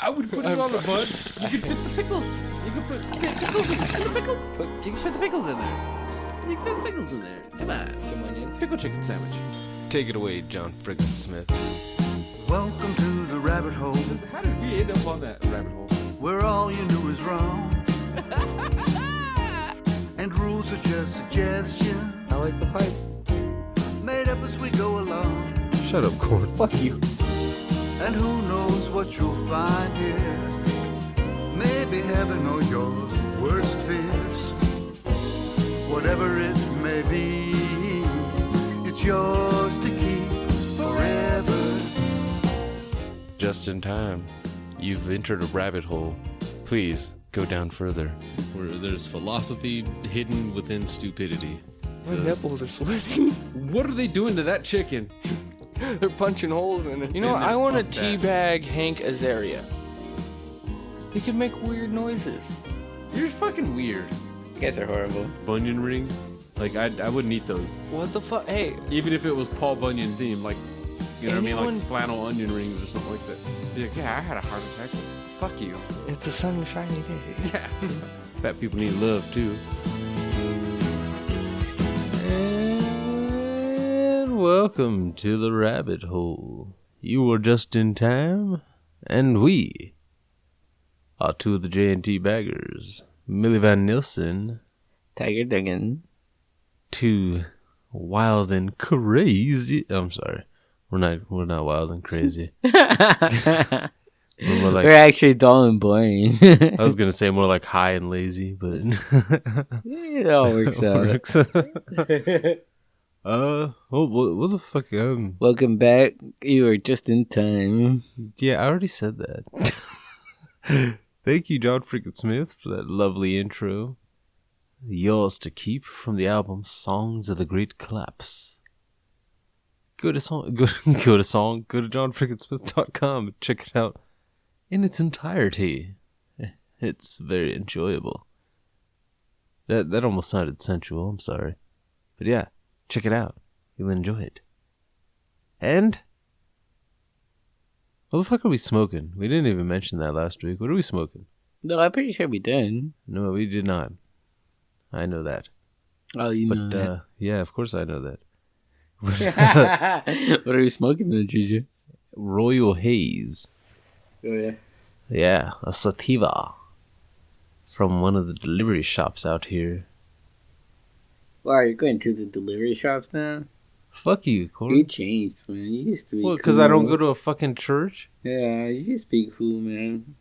I would put it on the bun. You could fit the pickles. You could put pickles in the pickles. You can fit the pickles in there. You can fit the pickles in there. Come on. Some onions. Pickle chicken sandwich. Take it away, John Frickin Smith. Welcome to the rabbit hole, How did we end up on that rabbit hole? where all you knew is wrong. And rules are just suggestions, I like the pipe. made up as we go along. Shut up, Corn. Fuck you. And who knows what you'll find here. Maybe heaven or your worst fears. Whatever it may be, it's yours to keep forever. Just in time. You've entered a rabbit hole. Please go down further. Where there's philosophy hidden within stupidity. My nipples are sweating. What are they doing to that chicken? They're punching holes in it. You know what? Man, I want to fuck that. teabag Hank Azaria. He can make weird noises. You're fucking weird. You guys are horrible. Bunyan rings? Like, I wouldn't eat those. What the fuck? Hey, Even if it was Paul Bunyan themed, like, you know what I mean? Anyone- Like flannel onion rings or something like that. Be like, yeah, I had a heart attack. Fuck you. it's a sunshiny day. Yeah. Fat people need love, too. And welcome to the rabbit hole. You were just in time, and we are two of the J&T baggers. Millie Van Nielsen, Tiger Duggan. two wild and crazy. I'm sorry, we're not wild and crazy. We're more like, We're actually dull and boring. I was gonna say more like high and lazy, but It all works out. works. What the fuck? Welcome back. You are just in time. Yeah, I already said that. Thank you, John Frickin Smith, for that lovely intro. Yours to keep from the album Songs of the Great Collapse. Go to johnfrickinsmith.com and check it out in its entirety. It's very enjoyable. That almost sounded sensual, I'm sorry. But yeah, check it out. You'll enjoy it. And what the fuck are we smoking? We didn't even mention that last week. What are we smoking? No, I'm pretty sure we did. No, we did not. I know that. Oh, you But, know yeah, of course I know that. that. What are you smoking then, Juju? Royal Haze. Oh, yeah. Yeah, a sativa. From one of the delivery shops out here. Wow, you're going to the delivery shops now? Fuck you, You Corey. changed, man. You used to be Well, because I don't go to a fucking church? Yeah, you used to be cool, man.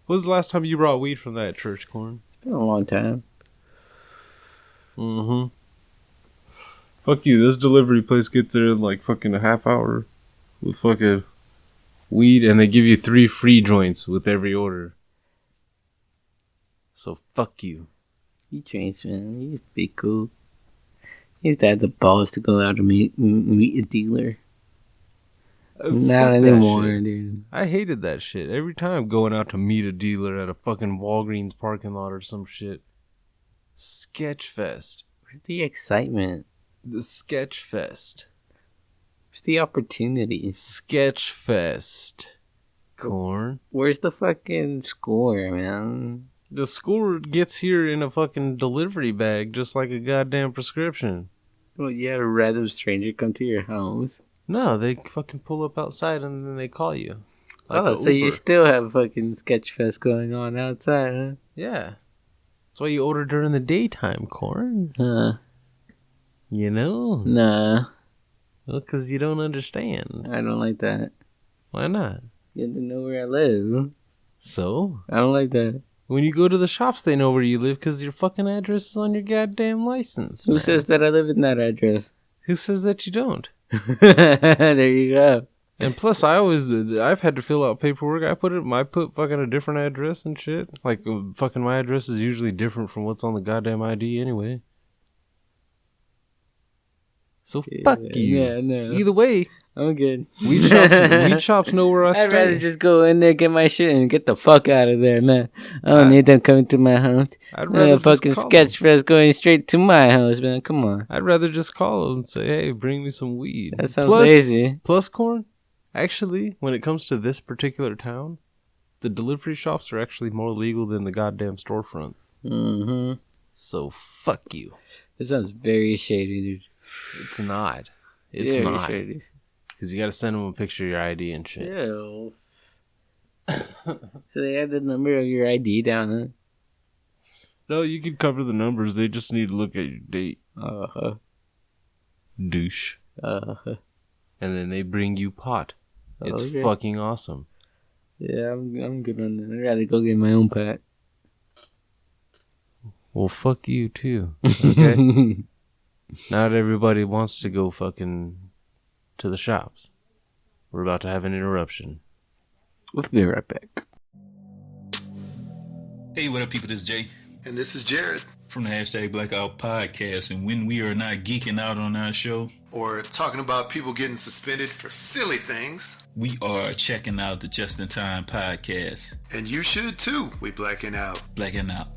When was the last time you brought weed from that church, Corn? It's been a long time. Mm-hmm. Fuck you, this delivery place gets there in like fucking a half hour with fucking weed, and they give you 3 free joints with every order. So fuck you. You changed, man. You used to be cool. You used to have the balls to go out and meet a dealer. Fuck Not that anymore, shit. dude. I hated that shit. Every time going out to meet a dealer at a fucking Walgreens parking lot or some shit. Sketchfest. Where's the excitement? The Sketchfest. Where's the opportunities? Sketchfest. Corn. Where's the fucking score, man? The score gets here in a fucking delivery bag just like a goddamn prescription. Well, you had a random stranger come to your house. No, they fucking pull up outside and then they call you. Like Oh, a so you Uber. still have fucking Sketchfest going on outside, huh? Yeah. That's why you order during the daytime, Corn. You know? Nah, Well, because you don't understand. I don't like that. Why not? You have to know where I live. So? I don't like that. When you go to the shops, they know where you live because your fucking address is on your goddamn license. Who man. says that I live in that address? Who says that you don't? There you go. And plus, I've had to fill out paperwork. I put fucking a different address and shit. Like, fucking my address is usually different from what's on the goddamn ID anyway. So fuck you. Yeah, no. Either way, I'm good. weed shops know where I I'd stay. rather just go in there, get my shit, and get the fuck out of there, man. I don't need them coming to my house. I'd rather just fucking call 'em. Sketchfest going straight to my house, man. Come on. I'd rather just call them and say, hey, bring me some weed. That sounds lazy. Plus, Corn, actually, when it comes to this particular town, the delivery shops are actually more legal than the goddamn storefronts. Mm-hmm. So fuck you. It sounds very shady, dude. It's not. It's very not. shady. Because you got to send them a picture of your ID and shit. Ew. So they have the number of your ID down, huh? No, you can cover the numbers. They just need to look at your date. Uh-huh. Douche. Uh-huh. And then they bring you pot. It's Okay. fucking awesome. Yeah, I'm good on that. I'd rather go get my own pet. Well, fuck you too. Okay? Not everybody wants to go fucking to the shops. We're about to have an interruption. We'll be right back. Hey, what up, people? This is Jay And this is Jared. from the hashtag Blackout Podcast. And when we are not geeking out on our show, Or talking about people getting suspended for silly things. we are checking out the Just in Time Podcast. And you should too. We blacking out. Blacking out.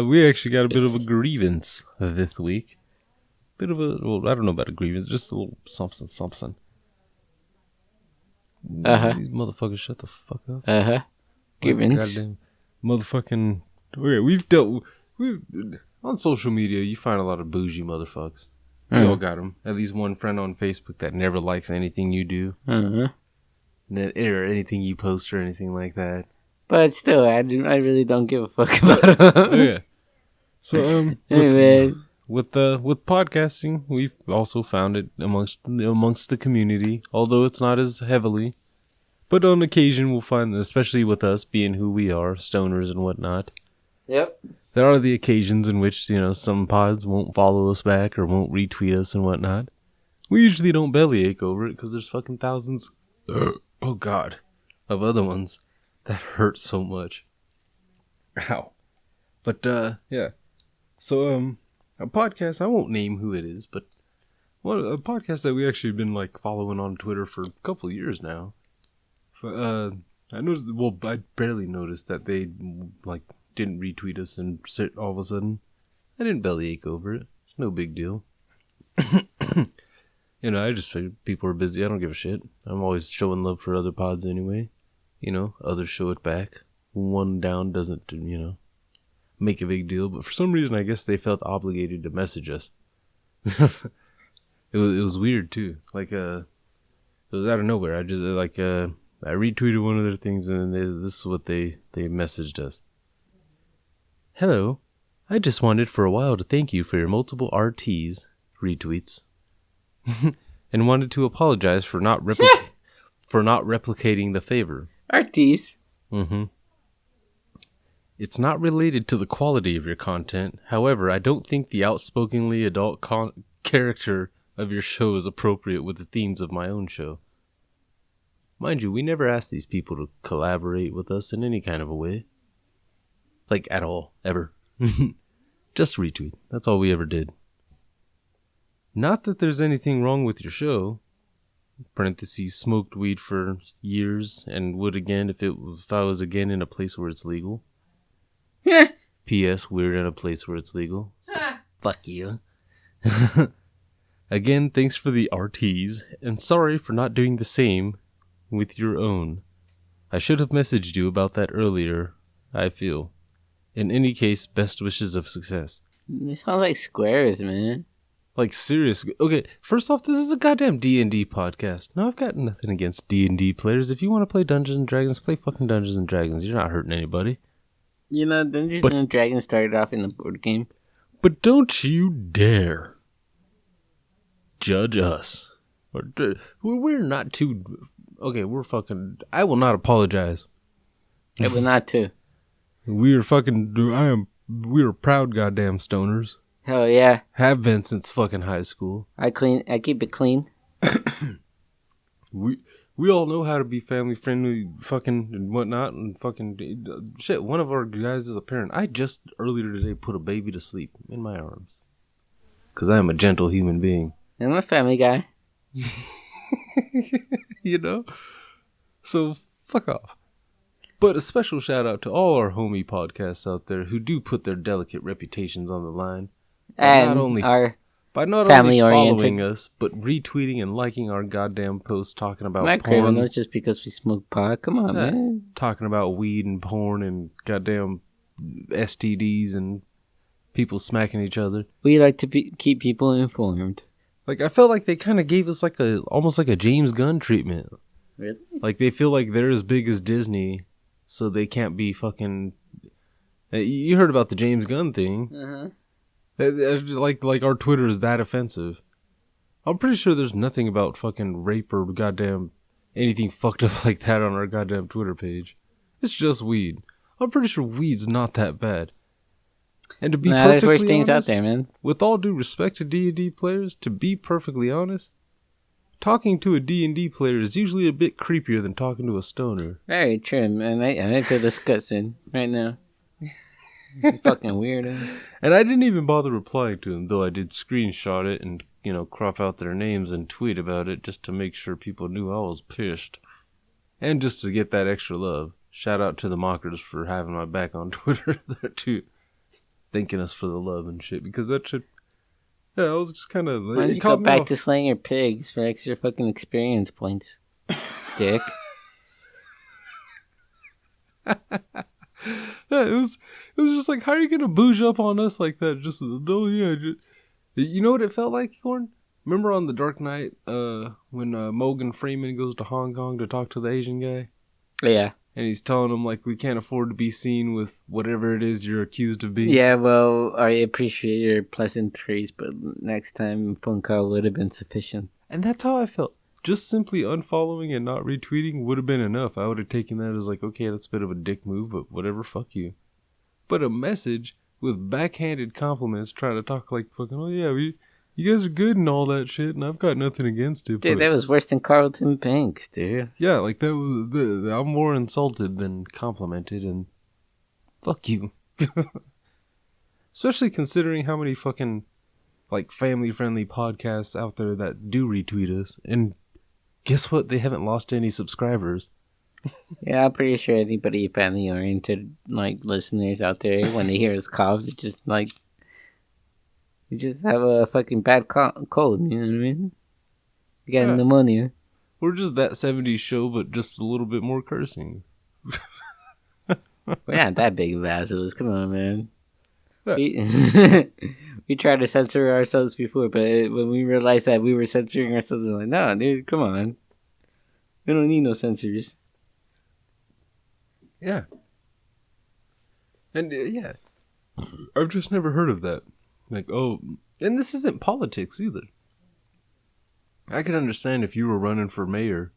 We actually got a bit of a grievance this week. Bit of a, well, I don't know about a grievance, just a little something. Uh-huh. These motherfuckers shut the fuck up. Uh-huh. Grievance. Goddamn motherfucking. Okay, we've on social media. You find a lot of bougie motherfuckers. We all got them. At least one friend on Facebook that never likes anything you do, Uh-huh. or anything you post or anything like that. But still, I really don't give a fuck about them. Yeah. So Anyway. with podcasting, we've also found it amongst the community, although it's not as heavily. But on occasion, we'll find, especially with us being who we are, stoners and whatnot, Yep. there are the occasions in which, some pods won't follow us back or won't retweet us and whatnot. We usually don't bellyache over it because there's fucking thousands, oh god, of other ones that hurt so much. Ow. But, yeah. So, a podcast, I won't name who it is, but a podcast that we actually been, following on Twitter for a couple of years now. I noticed, well, I barely noticed that they, didn't retweet us and all of a sudden, I didn't bellyache over it. It's no big deal. I just figured people are busy. I don't give a shit. I'm always showing love for other pods anyway. Others show it back. One down doesn't, make a big deal. But for some reason, I guess they felt obligated to message us. It was weird too. It was out of nowhere. I just, I retweeted one of their things and this is what they messaged us. Hello. I just wanted for a while to thank you for your multiple RTs, retweets, and wanted to apologize for not replicating the favor. Artis. Mm-hmm. It's not related to the quality of your content. However, I don't think the outspokenly adult character of your show is appropriate with the themes of my own show. Mind you, we never asked these people to collaborate with us in any kind of a way. At all. Ever. Just retweet. That's all we ever did. Not that there's anything wrong with your show. Parentheses, smoked weed for years and would again if I was again in a place where it's legal. P.S. We're in a place where it's legal. So, fuck you. Again, thanks for the RTs, and sorry for not doing the same with your own. I should have messaged you about that earlier, I feel. In any case, best wishes of success. They sound like squares, man. Serious. Okay, first off, this is a goddamn D&D podcast. Now, I've got nothing against D&D players. If you want to play Dungeons and Dragons, play fucking Dungeons and Dragons. You're not hurting anybody. Dungeons and Dragons started off in the board game. But don't you dare judge us. We're not too... Okay, we're fucking... I will not apologize. I will not too. We are fucking... We are proud goddamn stoners. Hell yeah. Have been since fucking high school. I keep it clean. We all know how to be family friendly, fucking and whatnot, and fucking shit. One of our guys is a parent. I just earlier today put a baby to sleep in my arms, cause I am a gentle human being. I'm a family guy. So fuck off. But a special shout out to all our homie podcasts out there who do put their delicate reputations on the line. And not only our by not only Family-oriented. following us, but retweeting and liking our goddamn posts talking about Not porn. craving those just because we smoke pot. Come on, man. Talking about weed and porn and goddamn STDs and people smacking each other. We like to keep people informed. Like, I felt like they kind of gave us almost like a James Gunn treatment. Really? Like, they feel like they're as big as Disney, so they can't be fucking... You heard about the James Gunn thing. Uh-huh. Like our Twitter is that offensive. I'm pretty sure there's nothing about fucking rape or goddamn anything fucked up like that on our goddamn Twitter page. It's just weed. I'm pretty sure weed's not that bad. And to be there's worse perfectly things honest, out there, man. with all due respect to D&D players, to be perfectly honest, talking to a D&D player is usually a bit creepier than talking to a stoner. Very true, man. I feel disgusting right now. You fucking weirdo. And I didn't even bother replying to him, though I did screenshot it and, crop out their names and tweet about it just to make sure people knew I was pissed. And just to get that extra love. Shout out to the mockers for having my back on Twitter there too. Thanking us for the love and shit, because that shit... Yeah, I was just kind of... Why don't you go back to slaying your pigs for extra fucking experience points, dick? Yeah, it was just like, how are you gonna bouge up on us like that? You know what it felt like, Corn? Remember on The Dark Knight, when Morgan Freeman goes to Hong Kong to talk to the Asian guy? Yeah. And he's telling him, like, we can't afford to be seen with whatever it is you're accused of being. Yeah, well, I appreciate your pleasantries, but next time phone call would have been sufficient. And that's how I felt. Just simply unfollowing and not retweeting would have been enough. I would have taken that as like, okay, that's a bit of a dick move, but whatever, fuck you. But a message with backhanded compliments trying to talk like fucking, oh yeah, you guys are good and all that shit, and I've got nothing against it. Dude, that was worse than Carlton Banks, dude. Yeah, like that was, I'm more insulted than complimented, and fuck you. Especially considering how many fucking, like, family-friendly podcasts out there that do retweet us, and guess what? They haven't lost any subscribers. Yeah, I'm pretty sure anybody family-oriented, like, listeners out there, when they hear us cough, they just, like, you just have a fucking bad cold, you know what I mean? You got pneumonia. We're just that 70s show, but just a little bit more cursing. We're not that big of assholes. Come on, man. Yeah. We tried to censor ourselves before, but when we realized that we were censoring ourselves, we're like, no, dude, come on. We don't need no censors. Yeah. And, yeah. I've just never heard of that. Like, oh, and this isn't politics either. I can understand if you were running for mayor,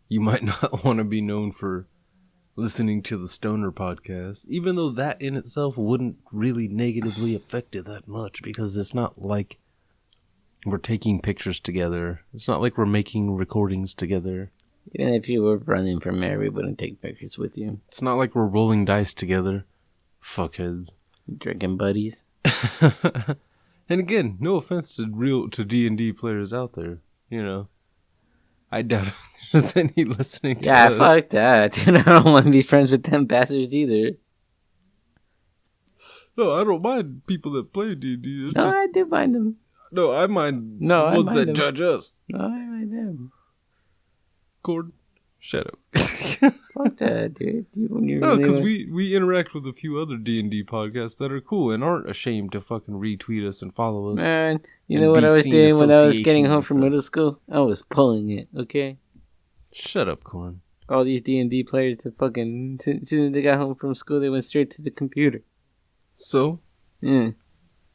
you might not want to be known for listening to the Stoner podcast, even though that in itself wouldn't really negatively affect it that much, because it's not like we're taking pictures together. It's not like we're making recordings together. Even if you were running for mayor, we wouldn't take pictures with you. It's not like we're rolling dice together. Fuckheads. Drinking buddies. And again, no offense to D&D players out there, I doubt if there's any listening to us. Yeah, fuck that. Dude, I don't want to be friends with them bastards either. No, I don't mind people that play D&D. No, I do mind them. No, I mind the ones that judge us. No, I mind them. Gordon, shut up. Fuck that, dude. No, because we interact with a few other D&D podcasts that are cool and aren't ashamed to fucking retweet us and follow us. Man, you know what I was doing when I was getting home from middle school? I was pulling it, okay? Shut up, Corn. All these D&D players that fucking, as soon as they got home from school, they went straight to the computer. So? Yeah.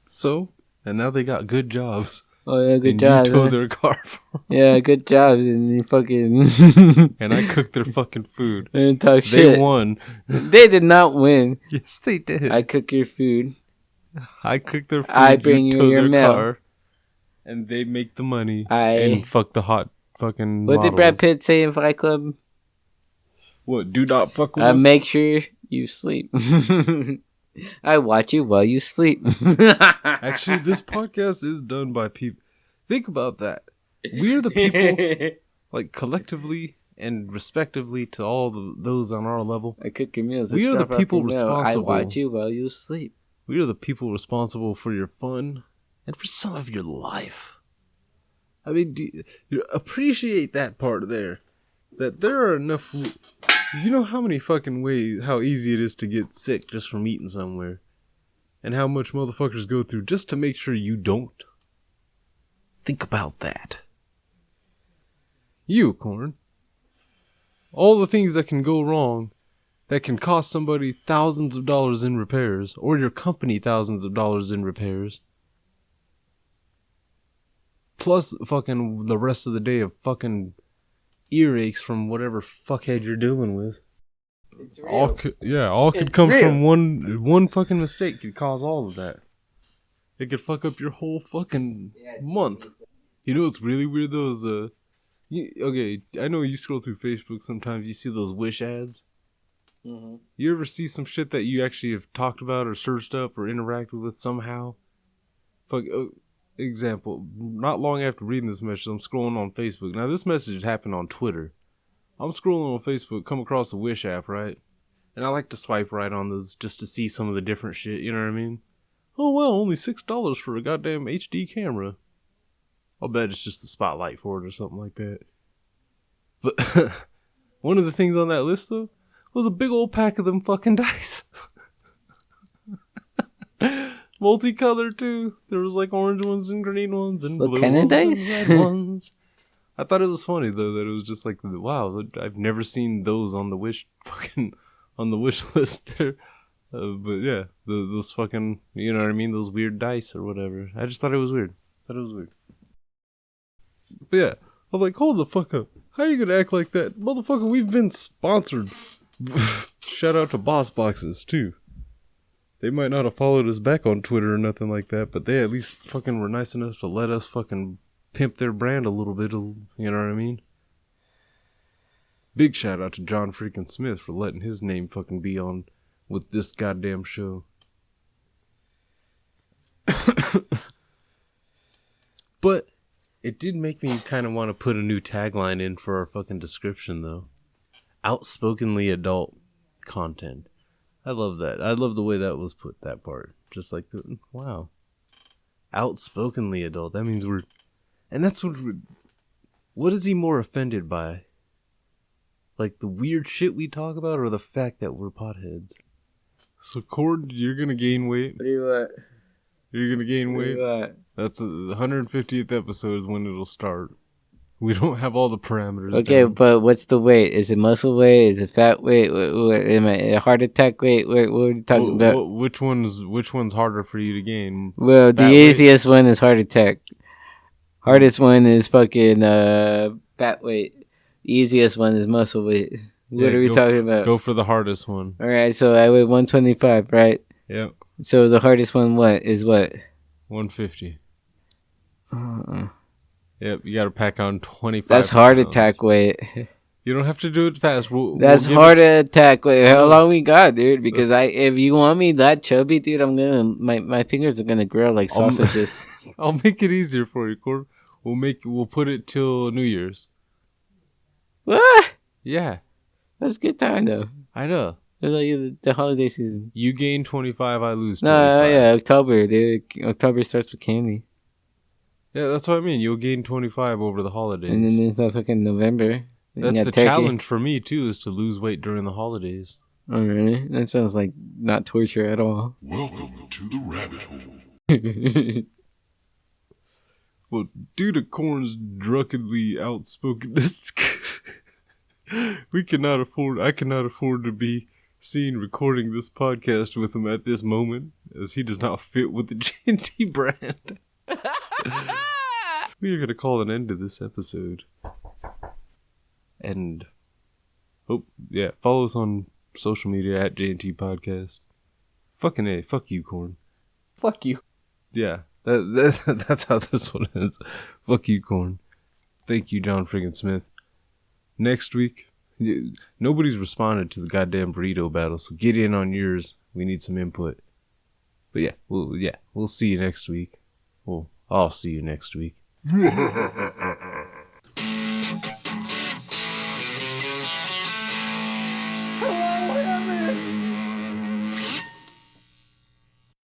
So? And now they got good jobs. Oh, yeah, good and job. You tow their car for them. Yeah, good jobs. And they fucking... and I cooked their fucking food. And talk shit. They won. They did not win. Yes, they did. I cook your food. I cook their food. I bring you your mail. Car, and they make the money. I... And fuck the hot fucking What models. did Brad Pitt say in Fight Club? What? Do not fuck with us? Make sure you sleep. I watch you while you sleep. Actually, this podcast is done by people. Think about that. We're the people, like, collectively and respectively to all those on our level. I cook your meals. We are the people responsible. I watch you while you sleep. We are the people responsible for your fun and for some of your life. I mean, you appreciate that part there. That there are enough... You know how many fucking ways, how easy it is to get sick just from eating somewhere? And how much motherfuckers go through just to make sure you don't? Think about that. You, Corn. All the things that can go wrong, that can cost somebody thousands of dollars in repairs, or your company thousands of dollars in repairs. Plus fucking the rest of the day of fucking earaches from whatever fuckhead you're dealing with. All could come from one fucking mistake could cause all of that. It could fuck up your whole fucking month. You know what's really weird though is okay, I know you scroll through Facebook sometimes, you see those Wish ads. Mm-hmm. You ever see some shit that you actually have talked about or searched up or interacted with somehow? Example, not long after reading this message, I'm scrolling on Facebook. Now, this message happened on Twitter. I'm scrolling on Facebook, come across the Wish app, right? And I like to swipe right on those just to see some of the different shit, you know what I mean? Oh, well, only $6 for a goddamn HD camera. I'll bet it's just the spotlight for it or something like that. But one of the things on that list, though, was a big old pack of them fucking dice. Multicolored too. There was like orange ones and green ones and blue ones and red ones. I thought it was funny though that it was just like, wow, I've never seen those on the wish list there. But yeah, those fucking, you know what I mean, those weird dice or whatever. I just thought it was weird. But yeah, I was like, hold the fuck up. How are you gonna act like that, motherfucker? We've been sponsored. Shout out to Boss Boxes too. They might not have followed us back on Twitter or nothing like that, but they at least fucking were nice enough to let us fucking pimp their brand a little bit, you know what I mean? Big shout out to John Frickin Smith for letting his name fucking be on with this goddamn show. But it did make me kind of want to put a new tagline in for our fucking description, though. Outspokenly adult content. I love that. I love the way that was put, that part. Just like, wow. Outspokenly adult. That means we're... And that's what is he more offended by? Like the weird shit we talk about or the fact that we're potheads? So, Cord, you're going to gain weight. What do you want? You're going to gain weight? What do you want? That's the 150th episode is when it'll start. We don't have all the parameters. Okay, down. but what's the weight? Is it muscle weight? Is it fat weight? Am I a heart attack weight? What are you talking about? Which one's harder for you to gain? Well, the easiest one is heart attack. Hardest one is fucking fat weight. The easiest one is muscle weight. What are we talking about? Go for the hardest one. All right, so I weigh 125, right? Yep. So the hardest one, is what? 150. Yep, you gotta pack on 25. That's heart attack weight. You don't have to do it fast. That's heart attack weight. How long we got, dude? Because if you want me that chubby, dude, I'm gonna my fingers are gonna grill like sausages. I'll make it easier for you, Cord. We'll put it till New Year's. What? Yeah. That's a good time though. I know. It's like the holiday season. You gain 25, I lose 25. No, yeah, October, dude. October starts with candy. Yeah, that's what I mean. You'll gain 25 over the holidays. And then there's no fucking November. That's the challenge for me, too, is to lose weight during the holidays. Oh, really? That sounds like not torture at all. Welcome to the rabbit hole. Well, due to Corn's drunkenly outspokenness, I cannot afford to be seen recording this podcast with him at this moment, as he does not fit with the G&T brand. We are going to call an end to this episode. And follow us on social media at J&T Podcast. Fucking A, fuck you, Corn. Fuck you. Yeah, that's how this one ends. Fuck you, Corn. Thank you, John Frickin Smith. Next week, nobody's responded to the goddamn burrito battle, so get in on yours. We need some input. But we'll see you next week. Well, I'll see you next week.